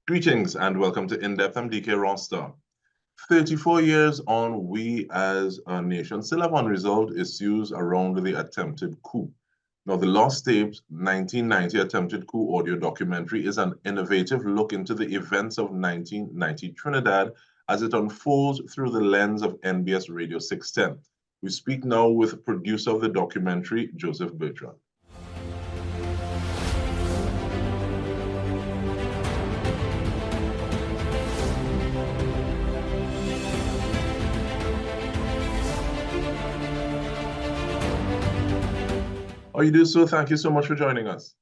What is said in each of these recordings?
Greetings and welcome to In-Depth. I'm Dike Rostant. 34 years on, we as a nation still have unresolved issues around the attempted coup. Now, the Lost Tapes 1990 Attempted Coup Audio Documentary is an innovative look into the events of 1990 Trinidad as it unfolds through the lens of NBS Radio 610. We speak now with producer of the documentary, Joseph Bertrand. How you do, so? Thank you so much for joining us.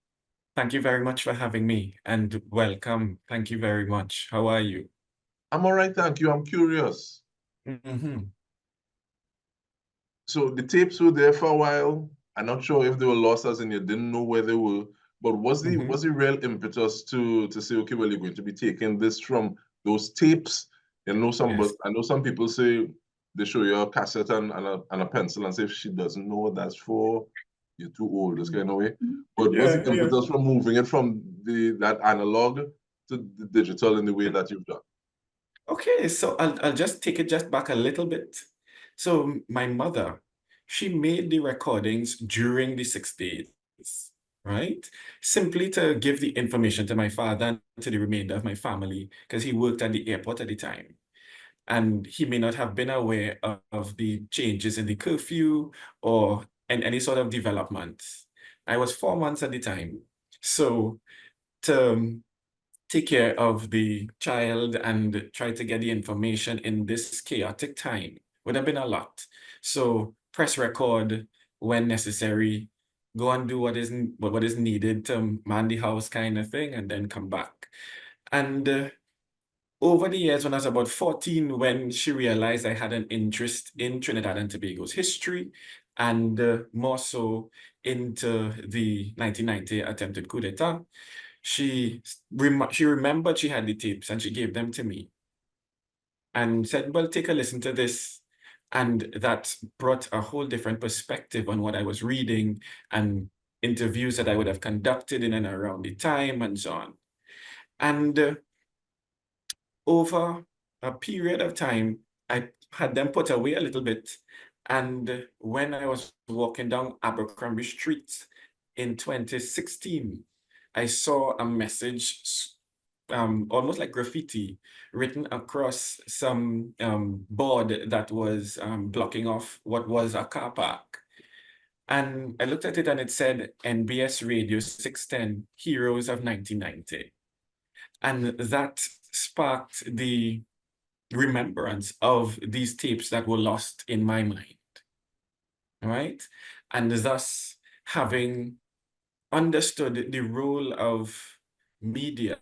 Thank you very much for having me and welcome. Thank you very much. How are you? I'm all right, thank you. I'm curious. So the tapes were there for a while. I'm not sure if they were lost as in you didn't know where they were, but was the real impetus to say, okay, well, you're going to be taking this from those tapes? I know some people say they show you a cassette and a pencil and say if she doesn't know what that's for, you're too old, this kind of way. But what's the impetus from moving it from that analog to the digital in the way that you've done? Okay, so I'll just take it just back a little bit. So my mother, she made the recordings during the 6 days, right? Simply to give the information to my father and to the remainder of my family, because he worked at the airport at the time. And he may not have been aware of the changes in the curfew or any sort of developments. I was 4 months at the time. So to take care of the child and try to get the information in this chaotic time would have been a lot. So press record when necessary, go and do what is needed to man the house kind of thing, and then come back. And over the years, when I was about 14, when she realized I had an interest in Trinidad and Tobago's history, and more so into the 1990 attempted coup d'etat, she remembered she had the tapes and she gave them to me and said, well, take a listen to this. And that brought a whole different perspective on what I was reading and interviews that I would have conducted in and around the time and so on. And over a period of time, I had them put away a little bit. And when I was walking down Abercrombie Street in 2016, I saw a message, almost like graffiti, written across some board that was blocking off what was a car park. And I looked at it and it said, NBS Radio 610, Heroes of 1990. And that sparked the remembrance of these tapes that were lost in my mind, right? And thus, having understood the role of media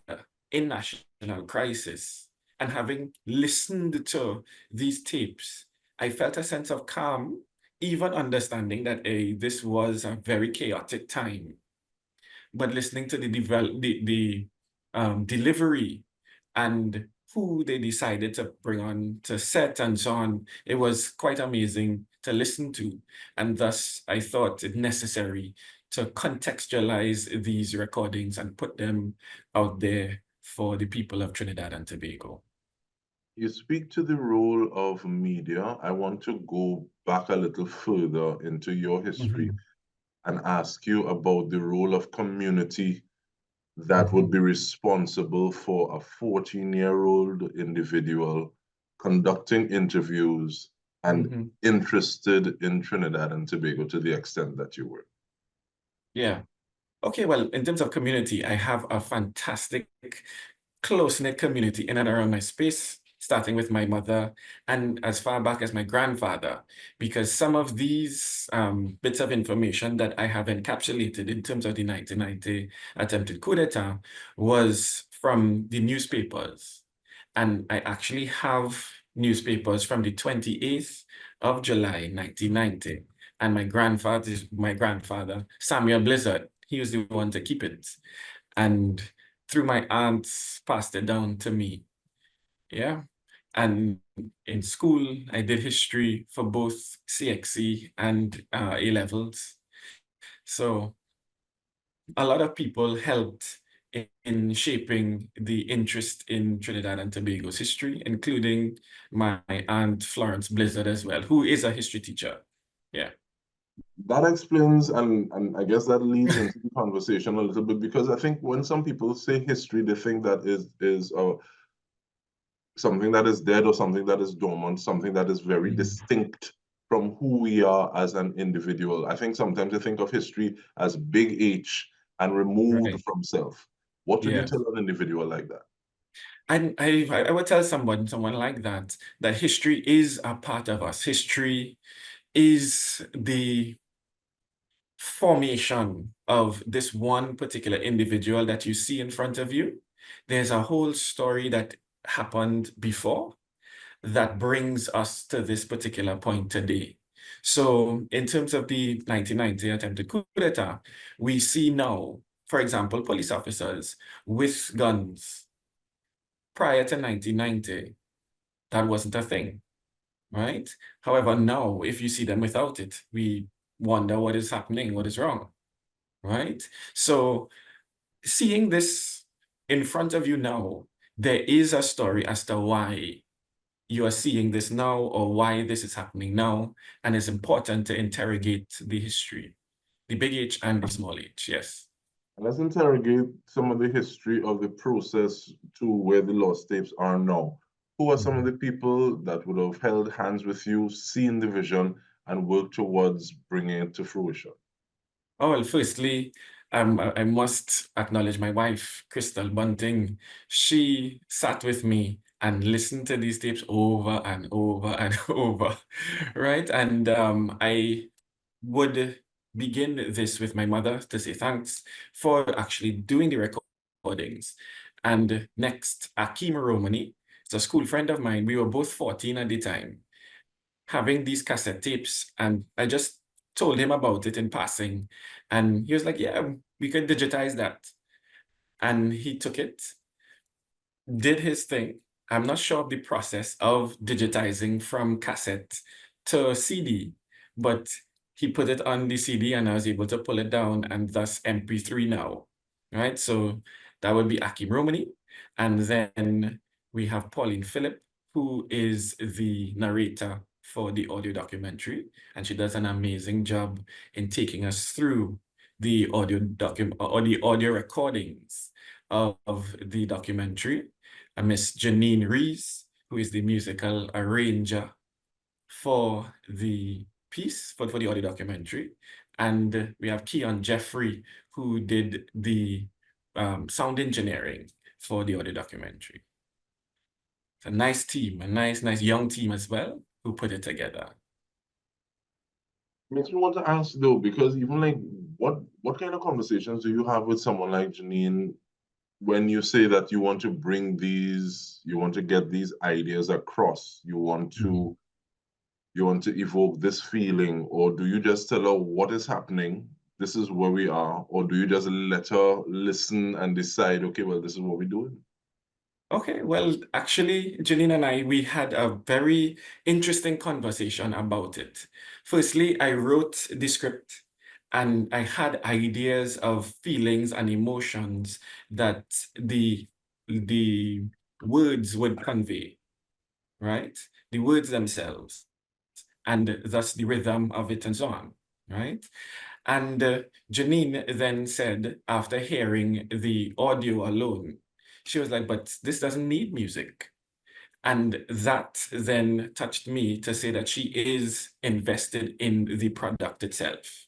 in national crisis and having listened to these tapes, I felt a sense of calm, even understanding that this was a very chaotic time. But listening to the delivery and who they decided to bring on to set and so on, it was quite amazing to listen to. And thus, I thought it necessary to contextualize these recordings and put them out there for the people of Trinidad and Tobago. You speak to the role of media. I want to go back a little further into your history and ask you about the role of community that would be responsible for a 14-year-old individual conducting interviews and interested in Trinidad and Tobago to the extent that you were. Yeah. Okay, well, in terms of community, I have a fantastic, close-knit community in and around my space, starting with my mother and as far back as my grandfather, because some of these bits of information that I have encapsulated in terms of the 1990 attempted coup d'etat was from the newspapers. And I actually have newspapers from the 28th of July, 1990. And my grandfather, Samuel Blizzard, he was the one to keep it. And through my aunts, passed it down to me. Yeah. And in school, I did history for both CXC and A-levels. So a lot of people helped in shaping the interest in Trinidad and Tobago's history, including my aunt Florence Blizzard as well, who is a history teacher. Yeah. That explains, and I guess that leads into the conversation a little bit, because I think when some people say history, they think that is something that is dead or something that is dormant, something that is very distinct from who we are as an individual. I think sometimes they think of history as big H and removed Right. from self. What would you Yeah. tell an individual like that? And I would tell someone like that history is a part of us. History is the formation of this one particular individual that you see in front of you. There's a whole story that happened before that brings us to this particular point today. So in terms of the 1990 attempted coup d'etat, we see now, for example, police officers with guns. Prior to 1990, that wasn't a thing, right? However, now, if you see them without it, we wonder what is happening, what is wrong, right? So seeing this in front of you now, there is a story as to why you are seeing this now or why this is happening now. And it's important to interrogate the history, the big H and the small h, yes. Let's interrogate some of the history of the process to where the lost tapes are now. Who are some of the people that would have held hands with you, seen the vision, and worked towards bringing it to fruition? Oh, well, firstly, I must acknowledge my wife, Crystal Bunting. She sat with me and listened to these tapes over and over and over, right? And I would begin this with my mother to say thanks for actually doing the recordings. And next, Akim Romani, it's a school friend of mine. We were both 14 at the time, having these cassette tapes, and I just told him about it in passing. And he was like, yeah, we could digitize that. And he took it, did his thing. I'm not sure of the process of digitizing from cassette to CD, but he put it on the CD and I was able to pull it down, and thus MP3 now, right? So that would be Akim Romani. And then we have Pauline Phillip, who is the narrator for the audio documentary, and she does an amazing job in taking us through the audio recordings of the documentary. And Miss Janine Rees, who is the musical arranger for the piece, for the audio documentary. And we have Keon Jeffrey, who did the sound engineering for the audio documentary. It's a nice team, a nice young team as well, who put it together. Makes me want to ask though, because even like what kind of conversations do you have with someone like Janine when you say that you want to bring these, you want to get these ideas across, you want to evoke this feeling, or do you just tell her what is happening, this is where we are, or do you just let her listen and decide, okay, well, this is what we're doing? Okay, well, actually, Janine and I, we had a very interesting conversation about it. Firstly, I wrote the script and I had ideas of feelings and emotions that the words would convey, right? The words themselves, and thus the rhythm of it and so on, right? And Janine then said, after hearing the audio alone, she was like, but this doesn't need music. And that then touched me to say that she is invested in the product itself.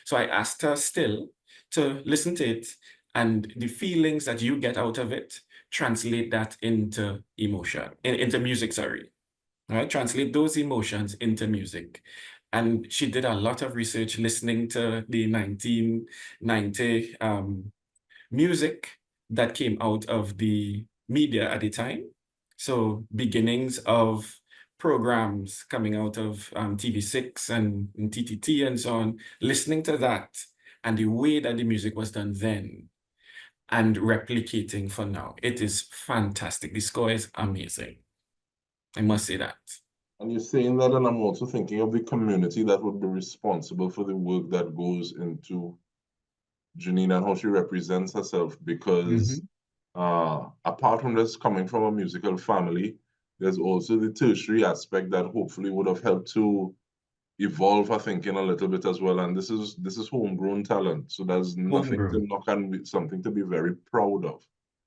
So I asked her still to listen to it, and the feelings that you get out of it, translate that into emotion, into music, sorry. Right? Translate those emotions into music. And she did a lot of research listening to the 1990 music that came out of the media at the time. So beginnings of programs coming out of TV6 and TTT and so on, listening to that and the way that the music was done then and replicating for now. It is fantastic. The score is amazing. I must say that. And you're saying that, and I'm also thinking of the community that would be responsible for the work that goes into Janine and how she represents herself, because apart from this coming from a musical family, there's also the tertiary aspect that hopefully would have helped to evolve her thinking a little bit as well. And this is homegrown talent. So there's nothing to Homegrown. knock and something to be very proud of.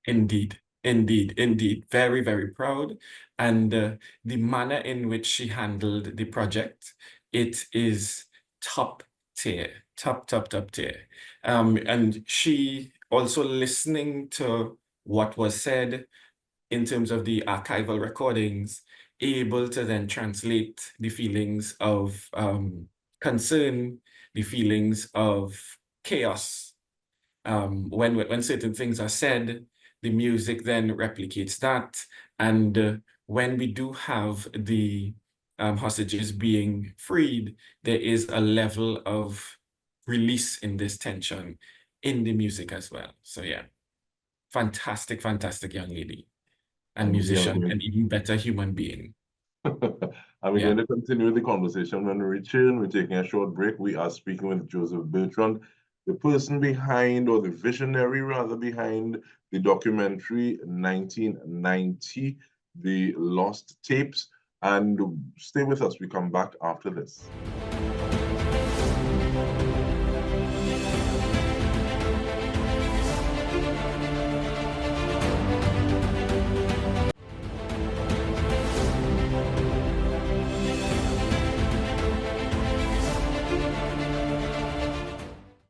Indeed, indeed, indeed. Very, very proud. And the manner in which she handled the project, it is top tier, top tier. And she also listening to what was said in terms of the archival recordings, able to then translate the feelings of concern, the feelings of chaos. When certain things are said, the music then replicates that. And when we do have the hostages being freed, there is a level of release in this tension in the music as well. So yeah, fantastic, fantastic young lady and And we are musician going and even better human being. and we're Yeah. going to continue the conversation when we return. We're taking a short break. We are speaking with Joseph Bertrand, the person behind, or the visionary rather, behind the documentary 1990, The Lost Tapes. And stay with us. We come back after this.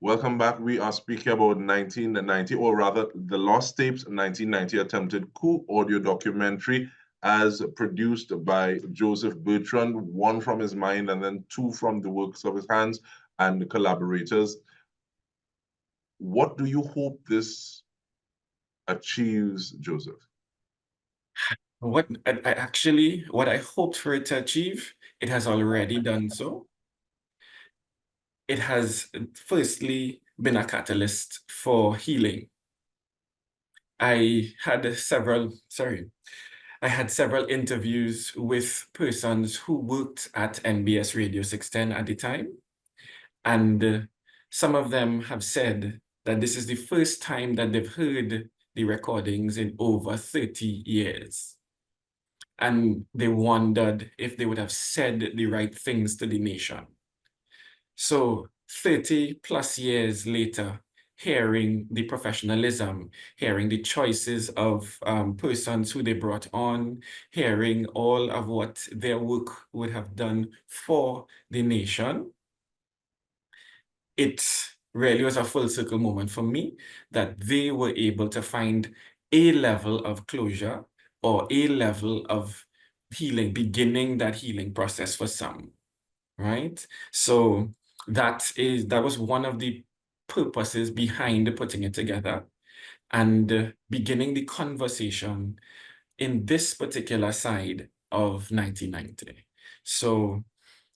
Welcome back. We are speaking about 1990, or rather, The Lost Tapes 1990 Attempted Coup Audio Documentary, as produced by Joseph Bertrand, one from his mind and then two from the works of his hands and collaborators. What do you hope this achieves, Joseph? What I hoped for it to achieve, it has already done so. It has firstly been a catalyst for healing. I had several interviews with persons who worked at NBS Radio 610 at the time. And some of them have said that this is the first time that they've heard the recordings in over 30 years. And they wondered if they would have said the right things to the nation. So 30 plus years later, hearing the professionalism, hearing the choices of persons who they brought on, hearing all of what their work would have done for the nation, it really was a full circle moment for me that they were able to find a level of closure or a level of healing, beginning that healing process for some, right? So that was one of the purposes behind putting it together and beginning the conversation in this particular side of 1990. So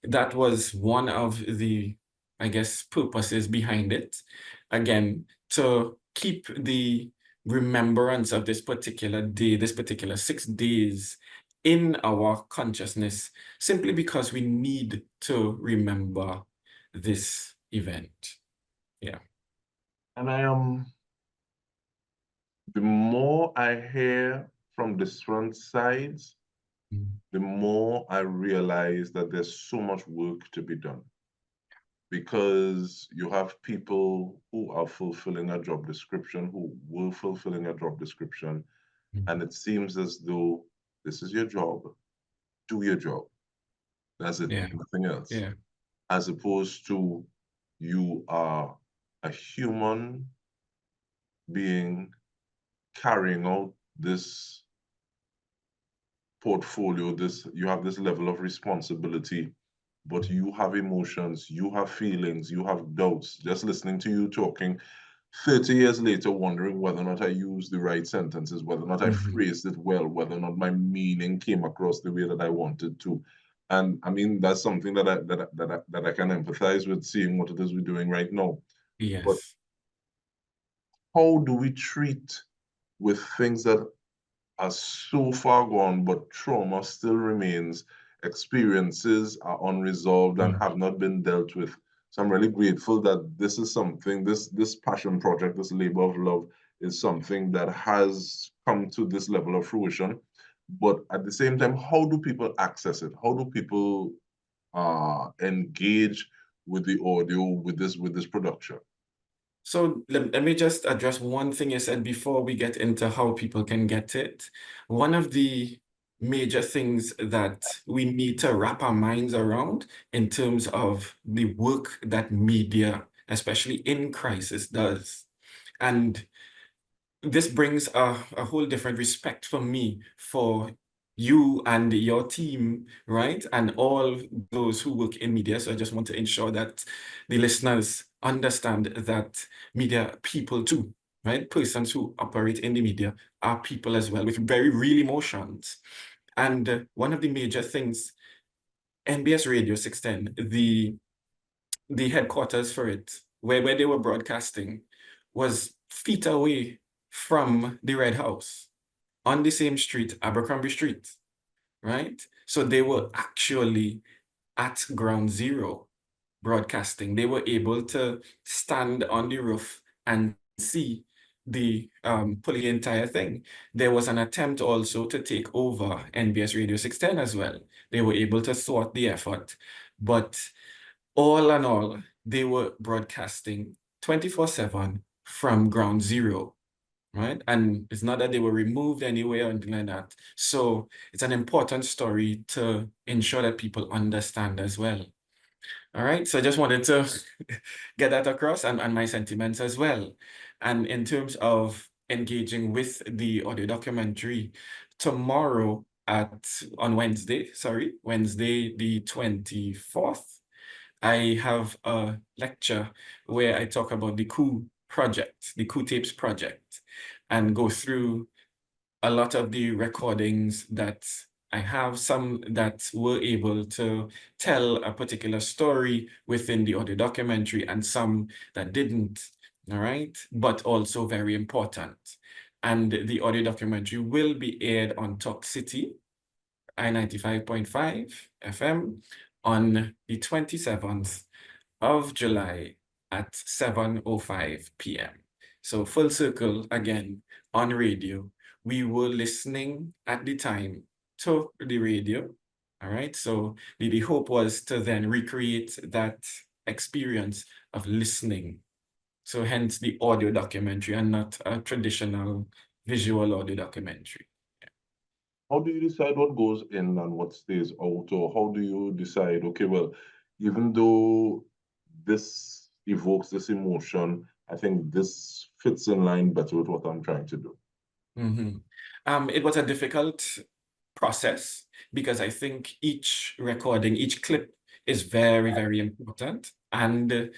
that was one of the, I guess, purposes behind it. Again, to keep the remembrance of this particular day, this particular 6 days in our consciousness, simply because we need to remember this event. Yeah. And the more I hear from different sides, the more I realize that there's so much work to be done. Because you have people who are fulfilling a job description, who were fulfilling a job description, and it seems as though this is your job, do your job. That's it, Yeah. nothing else. Yeah. As opposed to you are a human being carrying out this portfolio, you have this level of responsibility, but you have emotions, you have feelings, you have doubts. Just listening to you talking 30 years later, wondering whether or not I used the right sentences, whether or not I phrased it well, whether or not my meaning came across the way that I wanted to. And I mean, that's something that I can empathize with, seeing what it is we're doing right now. But Yes. how do we treat with things that are so far gone, but trauma still remains, experiences are unresolved and have not been dealt with? So I'm really grateful that this is something, this passion project, this labor of love is something that has come to this level of fruition. But at the same time, how do people access it? How do people engage with the audio, with this production? So let me just address one thing you said before we get into how people can get it. One of the major things that we need to wrap our minds around in terms of the work that media, especially in crisis, does. And this brings a whole different respect for me for you and your team, right? And all those who work in media. So I just want to ensure that the listeners understand that media people too, right? Persons who operate in the media are people as well with very real emotions. And one of the major things, NBS Radio 610, the headquarters for it, where they were broadcasting, was feet away from the Red House on the same street, Abercrombie Street, right? So they were actually at ground zero broadcasting. They were able to stand on the roof and see the pull the entire thing. There was an attempt also to take over NBS Radio 610 as well. They were able to thwart the effort, but all in all, they were broadcasting 24/7 from ground zero, right? And it's not that they were removed anywhere or anything like that. So it's an important story to ensure that people understand as well. All right, so I just wanted to get that across and my sentiments as well. And in terms of engaging with the audio documentary, tomorrow on Wednesday, Wednesday the 24th, I have a lecture where I talk about the Coup project, the Coup Tapes project, and go through a lot of the recordings that I have, some that were able to tell a particular story within the audio documentary and some that didn't, all right? But also very important. And the audio documentary will be aired on Talk City, I-95.5 FM, on the 27th of July at 7:05 p.m. So full circle again on radio. We were listening at the time to the radio. All right. So the hope was to then recreate that experience of listening. So hence the audio documentary and not a traditional visual audio documentary. How do you decide what goes in and what stays out? Or how do you decide, okay, well, even though this evokes this emotion, I think this fits in line better with what I'm trying to do? It was a difficult process because I think each recording, each clip is very, very important. And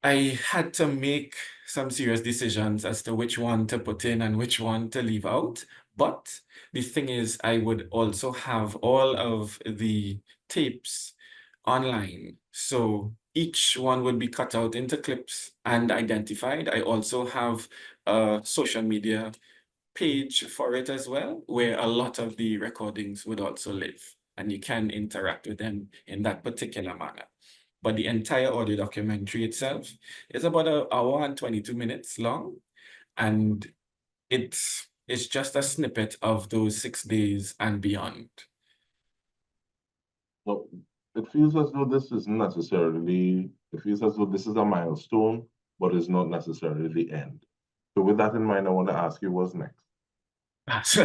I had to make some serious decisions as to which one to put in and which one to leave out. But the thing is, I would also have all of the tapes online. So each one would be cut out into clips and identified. I also have a social media page for it as well, where a lot of the recordings would also live, and you can interact with them in that particular manner. But the entire audio documentary itself is about an hour and 22 minutes long, and it's just a snippet of those 6 days and beyond. So it feels as though this is necessarily, it feels as though this is a milestone, but it's not necessarily the end. So with that in mind, I want to ask you what's next. So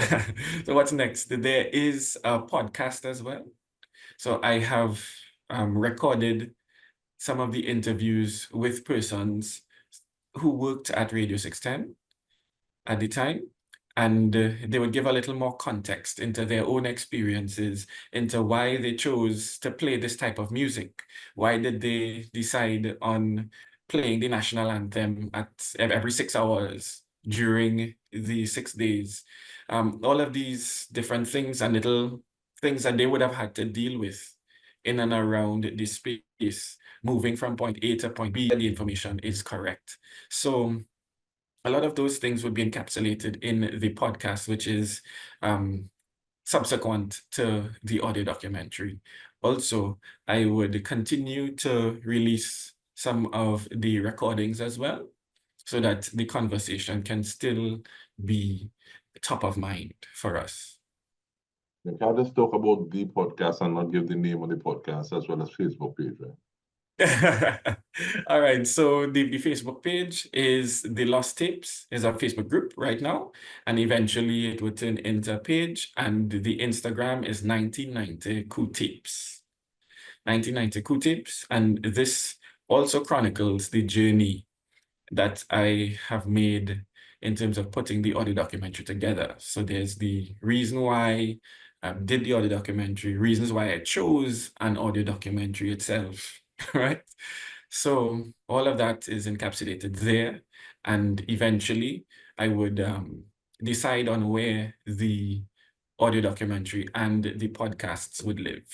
what's next? There is a podcast as well. So I have recorded some of the interviews with persons who worked at Radio 610 at the time, and they would give a little more context into their own experiences, into why they chose to play this type of music. Why did they decide on playing the national anthem at every 6 hours during the 6 days? All of these different things and little things that they would have had to deal with in and around this space, moving from point A to point B, the information is correct. So a lot of those things would be encapsulated in the podcast, which is subsequent to the audio documentary. Also, I would continue to release some of the recordings as well, so that the conversation can still be top of mind for us. You can't just talk about the podcast and not give the name of the podcast as well as Facebook page, right? All right, so the Facebook page is The Lost Tapes, is our Facebook group right now, and eventually it will turn into a page, and the Instagram is 1990 Coup Tapes. 1990 Coup Tapes, and this also chronicles the journey that I have made in terms of putting the audio documentary together. So there's the reason why I did the audio documentary, reasons why I chose an audio documentary itself, right? So all of that is encapsulated there. And eventually I would decide on where the audio documentary and the podcasts would live.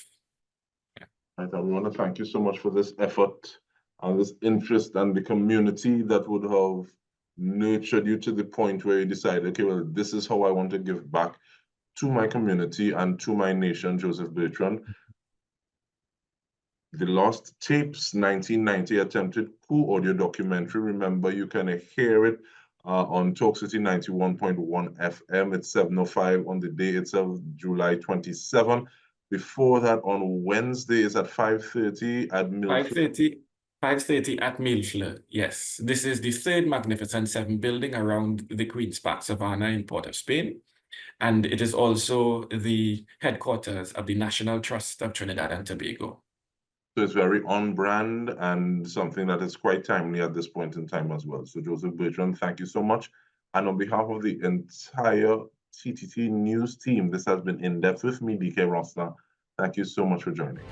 Right, and we want to thank you so much for this effort and this interest and the community that would have nurtured you to the point where you decided, okay, well, this is how I want to give back to my community and to my nation, Joseph Bertrand. The Lost Tapes 1990 Attempted Coup Audio Documentary. Remember, you can hear it on Talk City 91.1 FM. It's 7:05 on the day itself, July 27. Before that, on Wednesday, is at 5:30 at Milford. 5:30 at Milford, yes. This is the third Magnificent Seven building around the Queen's Park Savannah in Port of Spain. And it is also the headquarters of the National Trust of Trinidad and Tobago. So it's very on brand and something that is quite timely at this point in time as well. So Joseph Bertrand, thank you so much. And on behalf of the entire TTT News team, this has been In Depth with me, Dike Rostant. Thank you so much for joining.